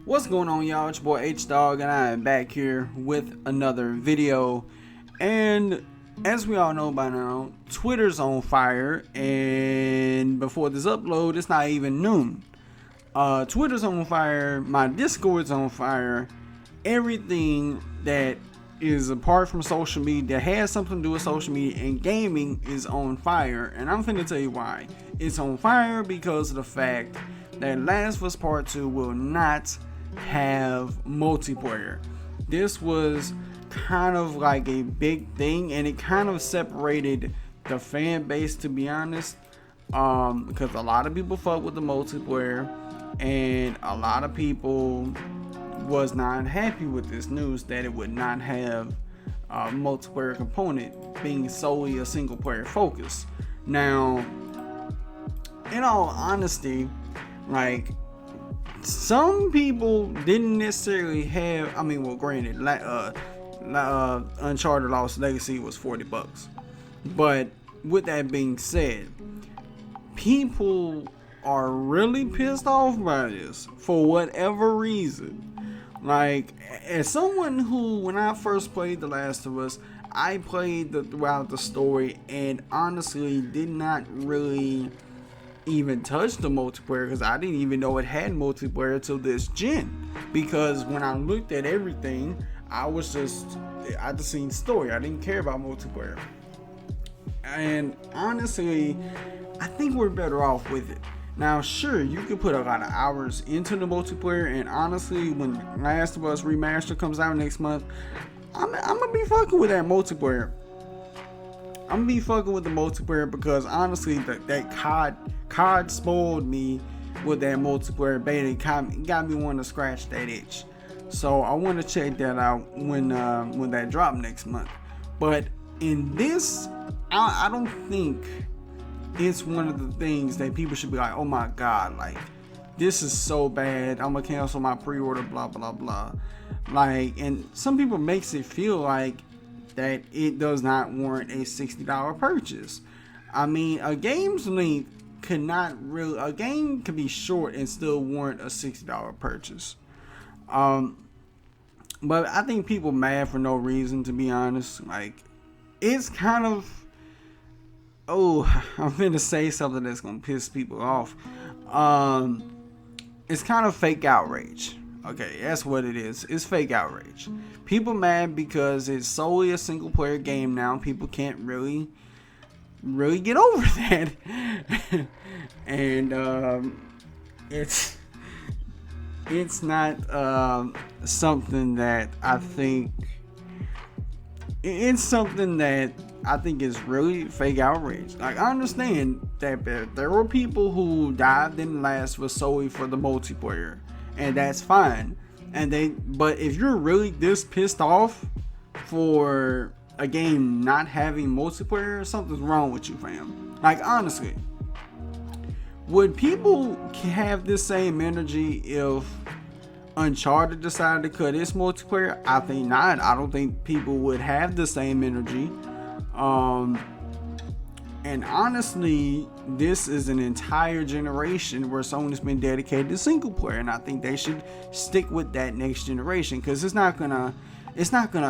What's going on, y'all? It's your boy H Dog, and I am back here with another video. And as we all know by now, Twitter's on fire, and before this upload, it's not even noon. Twitter's on fire, my Discord's on fire, everything that is apart from social media, that has something to do with social media and gaming is on fire. And I'm finna tell you why. It's on fire because of the fact that Last of Us Part 2 will not have multiplayer. This was kind of like a big thing, and it kind of separated the fan base, to be honest, because a lot of people fuck with the multiplayer, and a lot of people was not happy with this news that it would not have a multiplayer component, being solely a single player focus. Now, in all honesty, like, some people didn't necessarily have, granted, Uncharted Lost Legacy was $40. But with that being said, people are really pissed off by this for whatever reason. Like, as someone who, when I first played The Last of Us, I played throughout the story and honestly did not really even touch the multiplayer, because I didn't even know it had multiplayer till this gen. Because when I looked at everything, I just seen story. I didn't care about multiplayer. And honestly, I think we're better off with it. Now, sure, you can put a lot of hours into the multiplayer, and honestly, when Last of Us Remastered comes out next month, I'm gonna be fucking with that multiplayer. I'm gonna be fucking with the multiplayer because honestly, that COD spoiled me with that multiplayer beta. It got me wanting to scratch that itch. So I want to check that out when that drop next month. But in this, I don't think it's one of the things that people should be like, oh my god, like, this is so bad, I'm gonna cancel my pre-order, blah blah blah. Like, and some people makes it feel like that it does not warrant a $60 purchase. I mean, a game's length a game can be short and still warrant a $60 purchase. But I think people mad for no reason, to be honest. Like, it's kind of, I'm finna say something that's gonna piss people off. It's kind of fake outrage. Okay, that's what it is. It's fake outrage. People mad because it's solely a single player game now. People can't really get over that. And it's not something that I think, it's something that I think is really fake outrage. Like, I understand that there were people who dived in Last was solely for the multiplayer, and that's fine. But if you're really this pissed off for a game not having multiplayer, something's wrong with you, fam. Like, honestly, would people have this same energy if Uncharted decided to cut its multiplayer? I think not. I don't think people would have the same energy. And honestly, this is an entire generation where Sony's been dedicated to single player, and I think they should stick with that next generation, because it's not gonna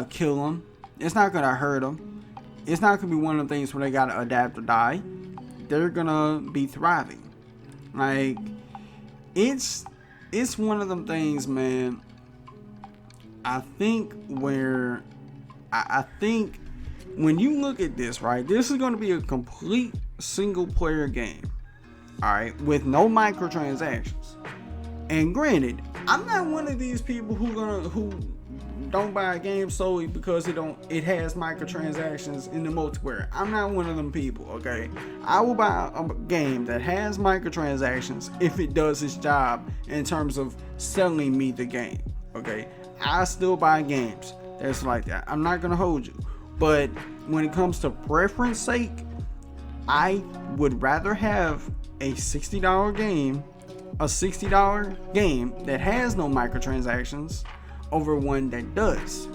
kill them. It's not gonna hurt them. It's not gonna be one of the things where they gotta adapt or die. They're gonna be thriving. Like, it's one of them things, man. I think when you look at this, right, this is going to be a complete single player game, all right, with no microtransactions. And granted, I'm not one of these people who don't buy a game solely because it has microtransactions in the multiplayer. I'm not one of them people, okay? I will buy a game that has microtransactions if it does its job in terms of selling me the game, okay? I still buy games that's like that. I'm not gonna hold you. But when it comes to preference sake, I would rather have a $60 game that has no microtransactions over one that does.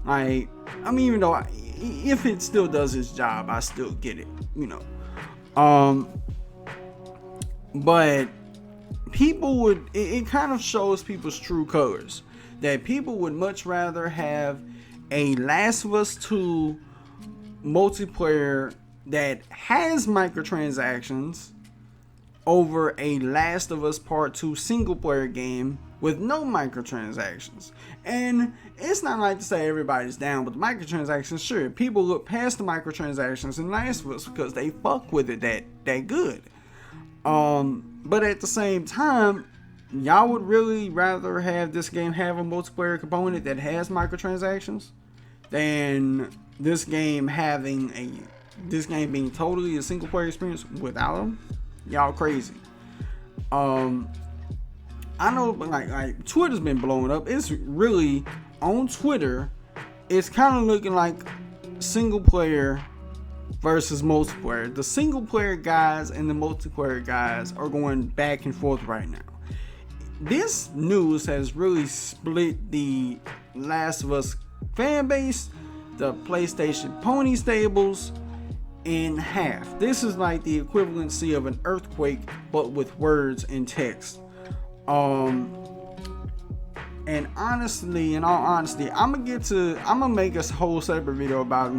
Like, I mean, even though if it still does its job, I still get it, you know. But people would, it kind of shows people's true colors. That people would much rather have a Last of Us 2 multiplayer that has microtransactions over a Last of Us Part 2 single player game with no microtransactions. And it's not like to say everybody's down with the microtransactions. Sure, people look past the microtransactions in Last of Us because they fuck with it that good. But at the same time, y'all would really rather have this game have a multiplayer component that has microtransactions than this game being totally a single player experience without them. Y'all crazy. I know, like Twitter's been blowing up. It's really on Twitter. It's kind of looking like single player versus multiplayer. The single player guys and the multiplayer guys are going back and forth right now. This news has really split the Last of Us fan base, the PlayStation pony stables, in half. This is like the equivalency of an earthquake, but with words and text. And honestly, in all honesty, I'm gonna make a whole separate video about,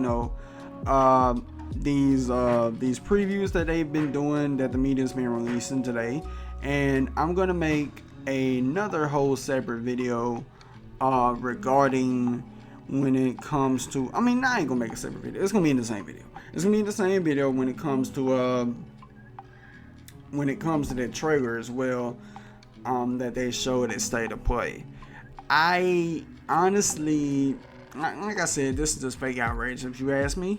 these previews that they've been doing, that the media's been releasing today. And I'm gonna make another whole separate video regarding when it comes to, I ain't gonna make a separate video. It's gonna be in the same video. It's gonna be in the same video when it comes to that trailer as well, that they showed at State of Play. I honestly, like I said, this is just fake outrage if you ask me.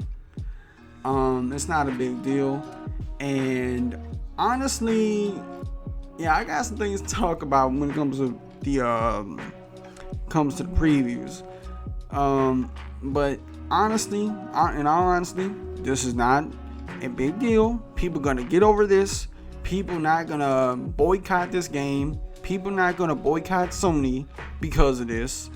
It's not a big deal, and honestly, yeah, I got some things to talk about when it comes to the previews. But honestly, in all honesty, this is not a big deal. People gonna get over this. People not gonna boycott this game. People not gonna boycott Sony because of this.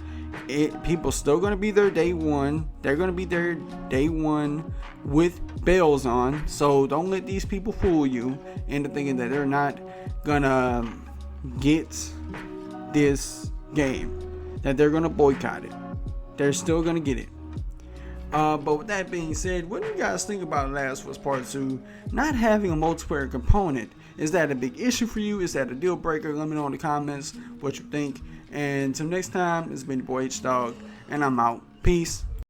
People still gonna be there day one. They're gonna be there day one with bells on. So don't let these people fool you into thinking that they're not gonna get this game, that they're gonna boycott it. They're still gonna get it. But with that being said, what do you guys think about Last of Us Part 2 not having a multiplayer component? Is that a big issue for you? Is that a deal breaker? Let me know in the comments what you think. And until next time, it's been your boy H-Dog, and I'm out. Peace.